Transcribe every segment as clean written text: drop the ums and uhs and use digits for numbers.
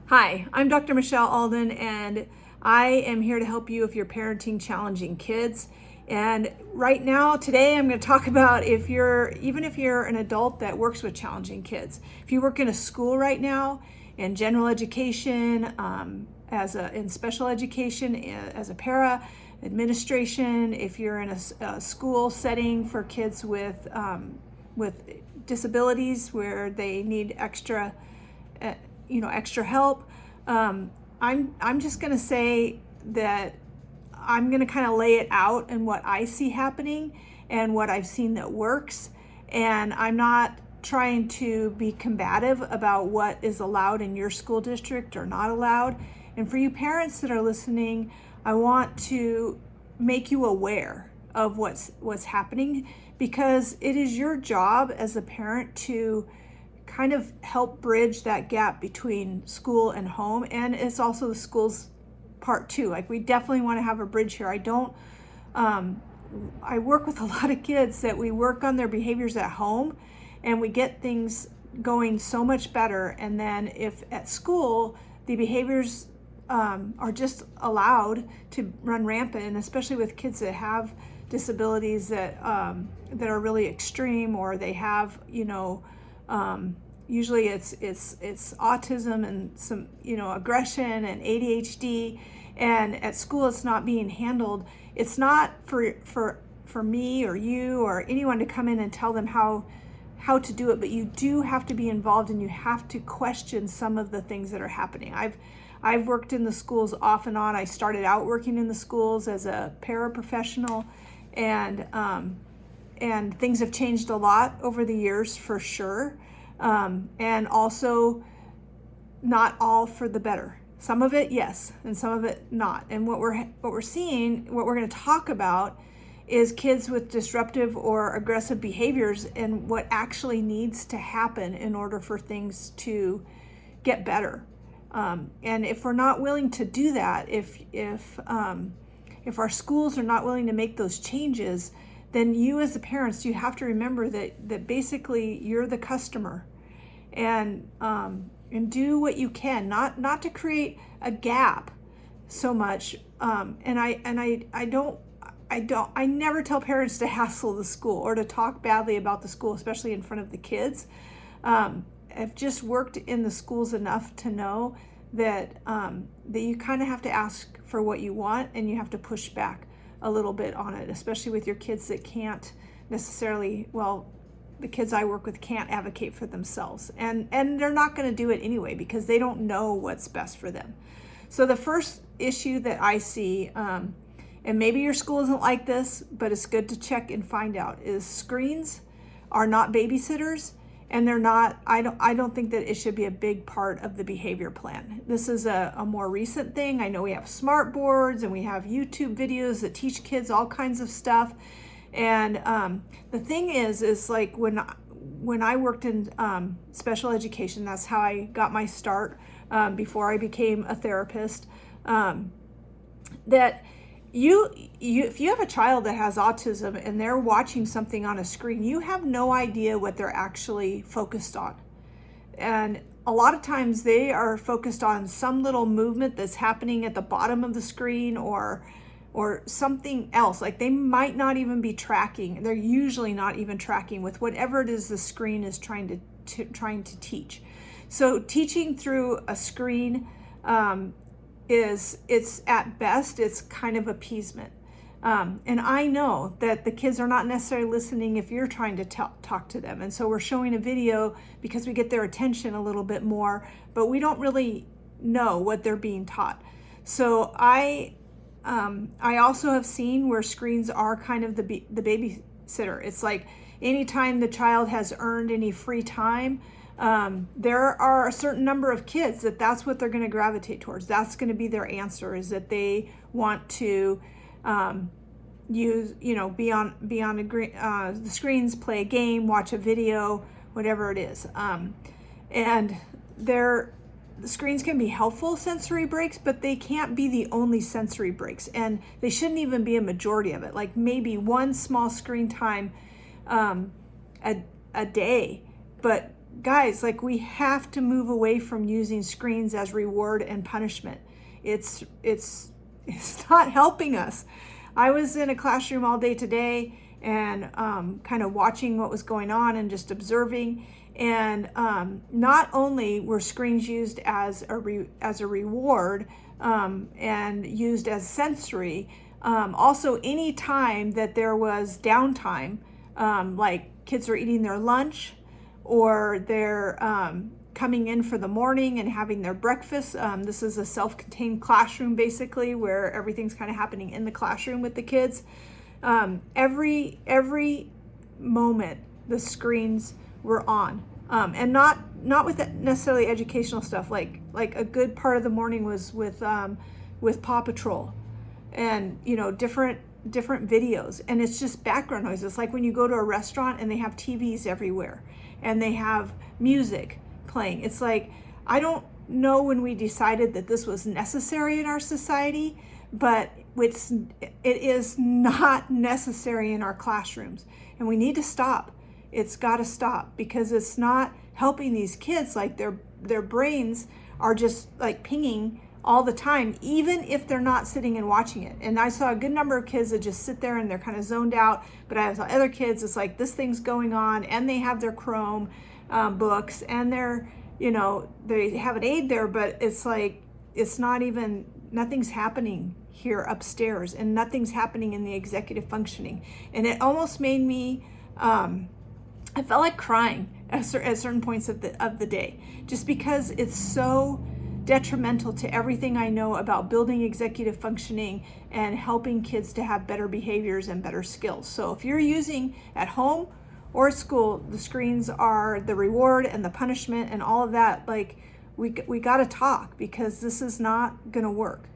Hi, I'm Dr. Michelle Alden, and I am here to help you if you're parenting challenging kids. And right now, today, I'm going to talk about even if you're an adult that works with challenging kids. If you work in a school right now, in general education, in special education, as a para, administration, if you're in a school setting for kids with disabilities where they need extra help. I'm just going to say that I'm going to kind of lay it out and what I see happening and what I've seen that works. And I'm not trying to be combative about what is allowed in your school district or not allowed. And for you parents that are listening, I want to make you aware of what's happening, because it is your job as a parent to kind of help bridge that gap between school and home. And it's also the school's part too. Like, we definitely want to have a bridge here. I work with a lot of kids that we work on their behaviors at home and we get things going so much better. And then if at school, the behaviors are just allowed to run rampant, and especially with kids that have disabilities that are really extreme, or they have, usually it's autism and some, aggression and ADHD, and at school it's not being handled. It's not for me or you or anyone to come in and tell them how to do it, but you do have to be involved, and you have to question some of the things that are happening. I've worked in the schools off and on. I started out working in the schools as a paraprofessional, and things have changed a lot over the years, for sure. And also not all for the better. Some of it, yes, and some of it not. And what we're seeing, what we're going to talk about, is kids with disruptive or aggressive behaviors and what actually needs to happen in order for things to get better. And if we're not willing to do that, if our schools are not willing to make those changes, then you as the parents, you have to remember that basically you're the customer, and do what you can, not to create a gap so much. And I never tell parents to hassle the school or to talk badly about the school, especially in front of the kids. I've just worked in the schools enough to know that you kind of have to ask for what you want, and you have to push back a little bit on it, especially with your kids that can't necessarily, the kids I work with can't advocate for themselves, and they're not going to do it anyway because they don't know what's best for them. So the first issue that I see, and maybe your school isn't like this, but it's good to check and find out, is screens are not babysitters, and they're not, I don't think that it should be a big part of the behavior plan. This is a more recent thing. I know we have smart boards and we have YouTube videos that teach kids all kinds of stuff. And the thing is like when I worked in special education, that's how I got my start before I became a therapist, that if you have a child that has autism and they're watching something on a screen, you have no idea what they're actually focused on. And a lot of times they are focused on some little movement that's happening at the bottom of the screen, or something else. Like, they might not even be tracking. They're usually not even tracking with whatever it is the screen is trying to teach. So teaching through a screen, it's at best, it's kind of appeasement. And I know that the kids are not necessarily listening if you're trying to talk to them. And so we're showing a video because we get their attention a little bit more, but we don't really know what they're being taught. So I also have seen where screens are kind of the babysitter. It's like anytime the child has earned any free time, there are a certain number of kids that's what they're going to gravitate towards. That's going to be their answer, is that they want to be on the screens, play a game, watch a video, whatever it is. And the screens can be helpful sensory breaks, but they can't be the only sensory breaks, and they shouldn't even be a majority of it. Like, maybe one small screen time a day, but guys, like, we have to move away from using screens as reward and punishment. It's not helping us. I was in a classroom all day today and kind of watching what was going on and just observing. And not only were screens used as a reward and used as sensory, also any time that there was downtime, like kids are eating their lunch or they're coming in for the morning and having their breakfast. This is a self-contained classroom basically, where everything's kind of happening in the classroom with the kids. Every moment the screens were on, and not with necessarily educational stuff. Like a good part of the morning was with Paw Patrol, and different videos, and it's just background noise. It's like when you go to a restaurant and they have TVs everywhere and they have music playing. It's like, I don't know when we decided that this was necessary in our society, but it is not necessary in our classrooms, and we need to stop. It's got to stop, because it's not helping these kids. Like, their brains are just like pinging all the time, even if they're not sitting and watching it. And I saw a good number of kids that just sit there and they're kind of zoned out, but I saw other kids, it's like this thing's going on and they have their Chrome books and they're, they have an aid there, but it's like, it's not even, nothing's happening here upstairs, and nothing's happening in the executive functioning. And it almost made me, I felt like crying at certain points of the day, just because it's so detrimental to everything I know about building executive functioning and helping kids to have better behaviors and better skills. So if you're using at home or at school, the screens are the reward and the punishment and all of that, like, we got to talk, because this is not going to work.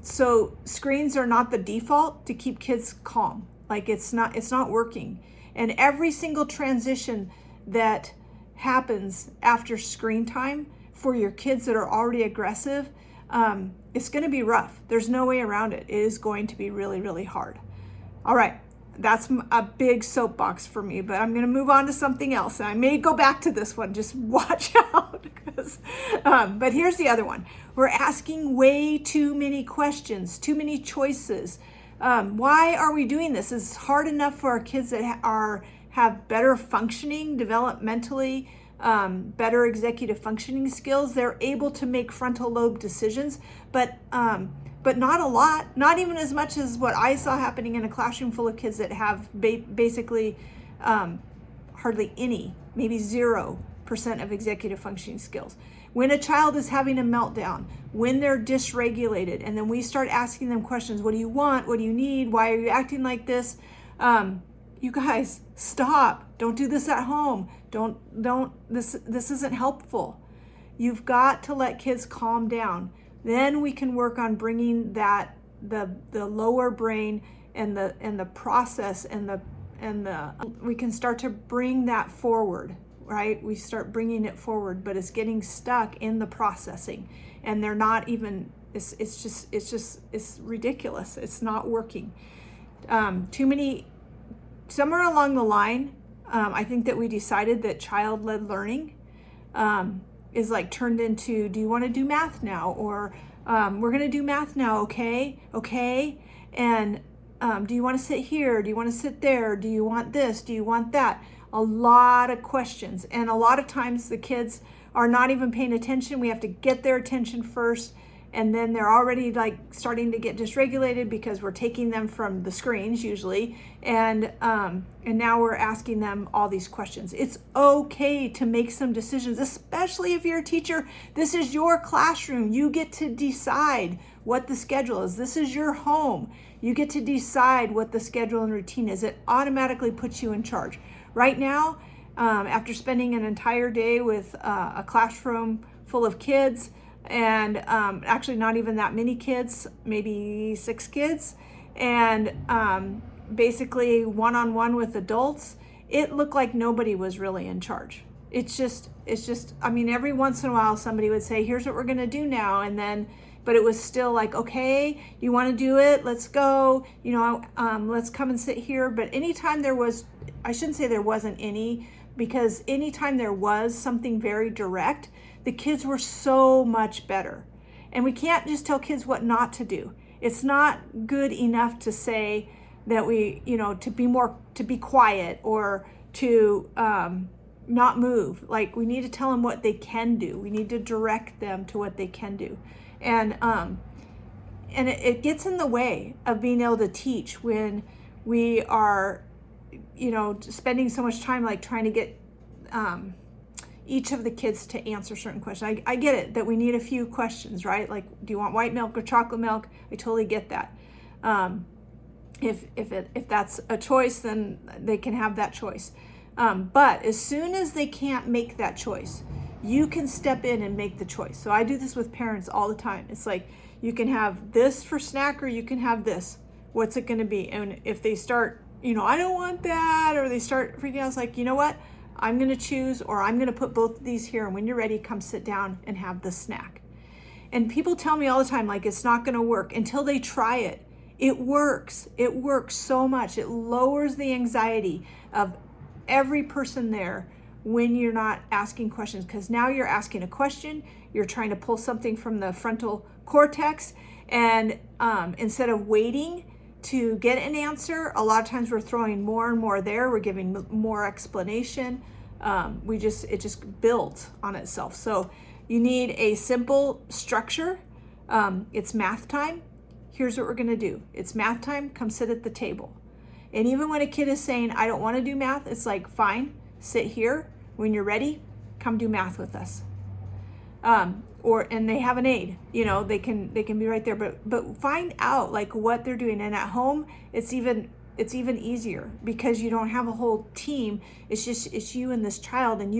So screens are not the default to keep kids calm. Like, it's not working. And every single transition that happens after screen time for your kids that are already aggressive, it's going to be rough. There's no way around it. It is going to be really, really hard. All right. That's a big soapbox for me, but I'm going to move on to something else. And I may go back to this one. Just watch out. But here's the other one. We're asking way too many questions, too many choices. Why are we doing this? It's hard enough for our kids that have better functioning developmentally, better executive functioning skills. They're able to make frontal lobe decisions, but not a lot, not even as much as what I saw happening in a classroom full of kids that have basically hardly any, maybe 0% of executive functioning skills. When a child is having a meltdown, when they're dysregulated, and then we start asking them questions, what do you want? What do you need? Why are you acting like this? You guys, stop. Don't do this at home. This isn't helpful. You've got to let kids calm down. Then we can work on bringing that the lower brain and the process and we can start to bring that forward, right? We start bringing it forward, but it's getting stuck in the processing, and they're not even. It's ridiculous. It's not working. Too many. Somewhere along the line, I think that we decided that child-led learning is like turned into, do you want to do math now? Or we're going to do math now, okay? And do you want to sit here? Do you want to sit there? Do you want this? Do you want that? A lot of questions. And a lot of times the kids are not even paying attention. We have to get their attention first. And then they're already like starting to get dysregulated because we're taking them from the screens usually. And now we're asking them all these questions. It's okay to make some decisions, especially if you're a teacher. This is your classroom. You get to decide what the schedule is. This is your home. You get to decide what the schedule and routine is. It automatically puts you in charge. Right now, after spending an entire day with a classroom full of kids, and actually not even that many kids, maybe 6 kids, and basically one-on-one with adults, it looked like nobody was really in charge. It's just, I mean, every once in a while somebody would say, here's what we're gonna do now, and then, but it was still like, okay, you wanna do it, let's go, let's come and sit here. But anytime there was, I shouldn't say there wasn't any, because anytime there was something very direct, the kids were so much better. And we can't just tell kids what not to do. It's not good enough to say that to be quiet or to not move. Like, we need to tell them what they can do. We need to direct them to what they can do. And it gets in the way of being able to teach when we are, spending so much time like trying to get each of the kids to answer certain questions. I get it that we need a few questions, right? Like, do you want white milk or chocolate milk? I totally get that. If that's a choice, then they can have that choice. But as soon as they can't make that choice, you can step in and make the choice. So I do this with parents all the time. It's like, you can have this for snack or you can have this. What's it going to be? And if they start, I don't want that, or they start freaking out, it's like, you know what? I'm going to choose, or I'm going to put both of these here. And when you're ready, come sit down and have the snack. And people tell me all the time, like, it's not going to work until they try it. It works. It works so much. It lowers the anxiety of every person there when you're not asking questions, because now you're asking a question, you're trying to pull something from the frontal cortex, and instead of waiting to get an answer, a lot of times we're throwing more and more there, we're giving more explanation. It just builds on itself. So you need a simple structure. It's math time. Here's what we're going to do. It's math time. Come sit at the table. And even when a kid is saying, I don't want to do math, it's like, fine, sit here. When you're ready, come do math with us. And they have an aide, they can be right there, but find out like what they're doing. And at home, it's even easier because you don't have a whole team. It's you and this child, and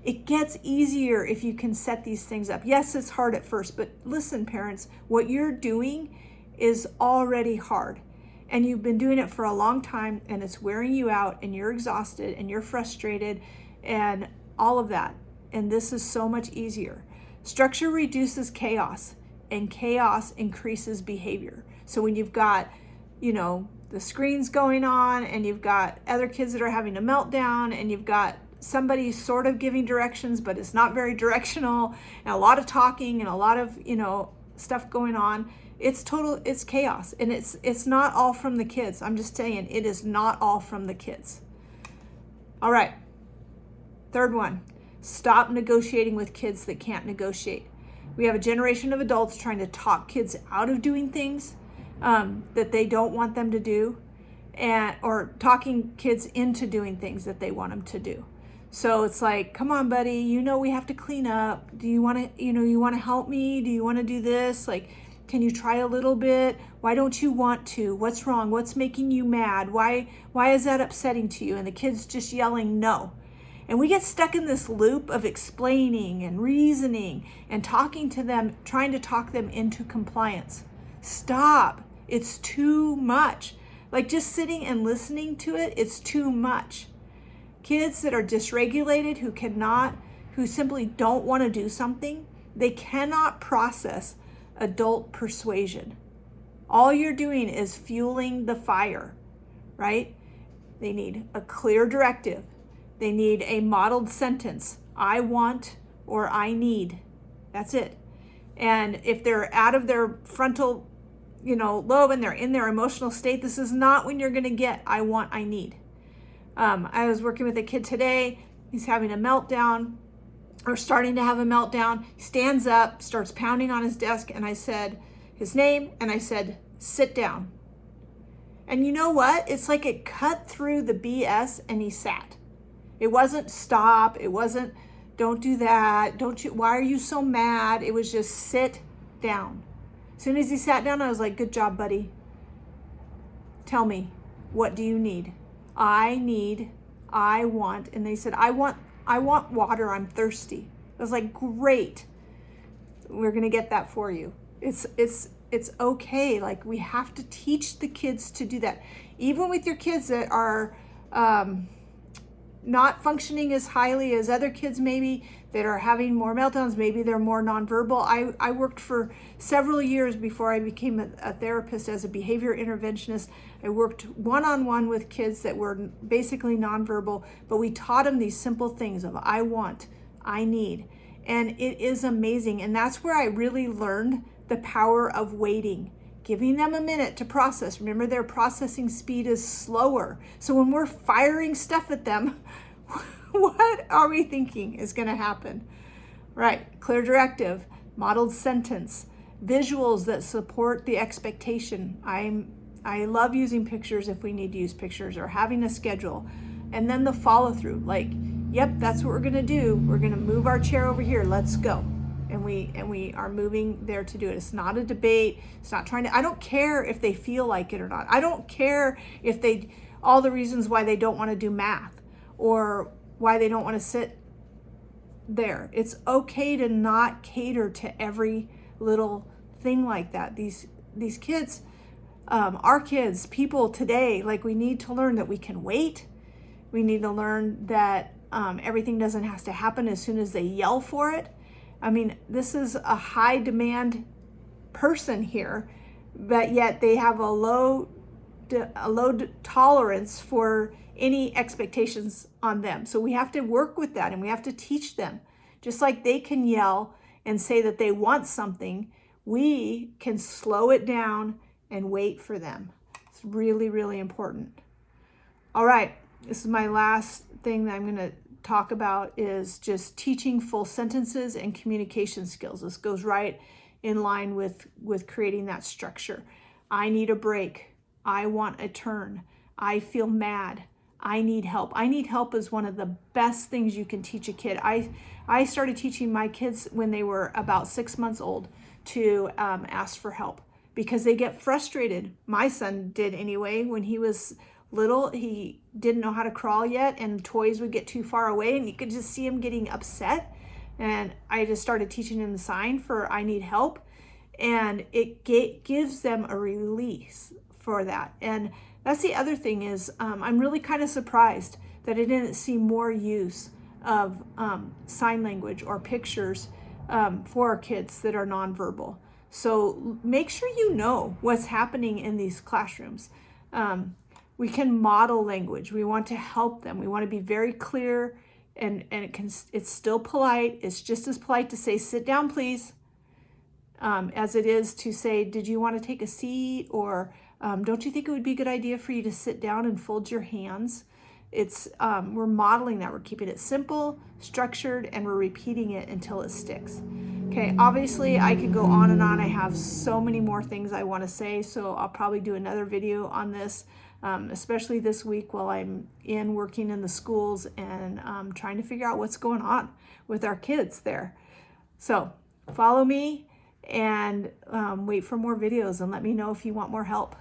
it gets easier if you can set these things up. Yes, it's hard at first, but listen, parents, what you're doing is already hard. And you've been doing it for a long time, and it's wearing you out, and you're exhausted, and you're frustrated, and all of that. And this is so much easier. Structure reduces chaos, and chaos increases behavior. So when you've got, the screens going on, and you've got other kids that are having a meltdown, and you've got somebody sort of giving directions, but it's not very directional, and a lot of talking and a lot of, stuff going on, it's chaos. And it's not all from the kids. I'm just saying, it is not all from the kids. All right. Third one, stop negotiating with kids that can't negotiate. We have a generation of adults trying to talk kids out of doing things that they don't want them to do, or talking kids into doing things that they want them to do. So it's like, come on, buddy, we have to clean up. Do you want to, you want to help me? Do you want to do this? Like, can you try a little bit? Why don't you want to? What's wrong? What's making you mad? Why is that upsetting to you? And the kid's just yelling no. And we get stuck in this loop of explaining and reasoning and talking to them, trying to talk them into compliance. Stop. It's too much. Like, just sitting and listening to it, it's too much. Kids that are dysregulated, who simply don't want to do something, they cannot process adult persuasion. All you're doing is fueling the fire, right? They need a clear directive. They need a modeled sentence. I want, or I need. That's it. And if they're out of their frontal, lobe, and they're in their emotional state, this is not when you're going to get I want, I need. I was working with a kid today. He's having a meltdown, or starting to have a meltdown. He stands up, starts pounding on his desk, and I said his name, and I said, sit down. And you know what? It's like it cut through the BS, and he sat. It wasn't stop. It wasn't don't do that. Why are you so mad? It was just sit down. As soon as he sat down, I was like, good job, buddy. Tell me, what do you need? I want. And they said, I want water. I'm thirsty. I was like, great. We're going to get that for you. It's okay. Like, we have to teach the kids to do that. Even with your kids that are, not functioning as highly as other kids maybe, that are having more meltdowns, maybe they're more nonverbal. I worked for several years before I became a therapist as a behavior interventionist. I worked one-on-one with kids that were basically nonverbal, but we taught them these simple things of I want, I need. And it is amazing. And that's where I really learned the power of waiting, giving them a minute to process. Remember, their processing speed is slower. So when we're firing stuff at them, what are we thinking is going to happen? Right, clear directive, modeled sentence, visuals that support the expectation. I love using pictures if we need to use pictures, or having a schedule. And then the follow through, like, yep, that's what we're going to do. We're going to move our chair over here. Let's go. And we are moving there to do it. It's not a debate. It's not trying to, I don't care if they feel like it or not. I don't care if all the reasons why they don't want to do math or why they don't want to sit there. It's okay to not cater to every little thing like that. These kids, our kids, people today, like, we need to learn that we can wait. We need to learn that everything doesn't have to happen as soon as they yell for it. I mean, this is a high demand person here, but yet they have a low tolerance for any expectations on them. So we have to work with that, and we have to teach them. Just like they can yell and say that they want something, we can slow it down and wait for them. It's really, really important. All right, this is my last thing that I'm going to talk about, is just teaching full sentences and communication skills. This goes right in line with creating that structure. I need a break. I want a turn. I feel mad. I need help. I need help is one of the best things you can teach a kid. I started teaching my kids when they were about 6 months old to ask for help, because they get frustrated. My son did anyway. When he was little, he didn't know how to crawl yet, and toys would get too far away, and you could just see him getting upset. And I just started teaching him the sign for I need help, and it gives them a release for that. And that's the other thing is, I'm really kind of surprised that I didn't see more use of sign language or pictures for our kids that are nonverbal. So make sure you know what's happening in these classrooms. We can model language. We want to help them. We want to be very clear, and it's still polite. It's just as polite to say, sit down, please, as it is to say, did you want to take a seat? Or don't you think it would be a good idea for you to sit down and fold your hands? We're modeling that. We're keeping it simple, structured, and we're repeating it until it sticks. Okay, obviously I could go on and on. I have so many more things I want to say, so I'll probably do another video on this, especially this week while I'm working in the schools and trying to figure out what's going on with our kids there. So follow me and wait for more videos, and let me know if you want more help.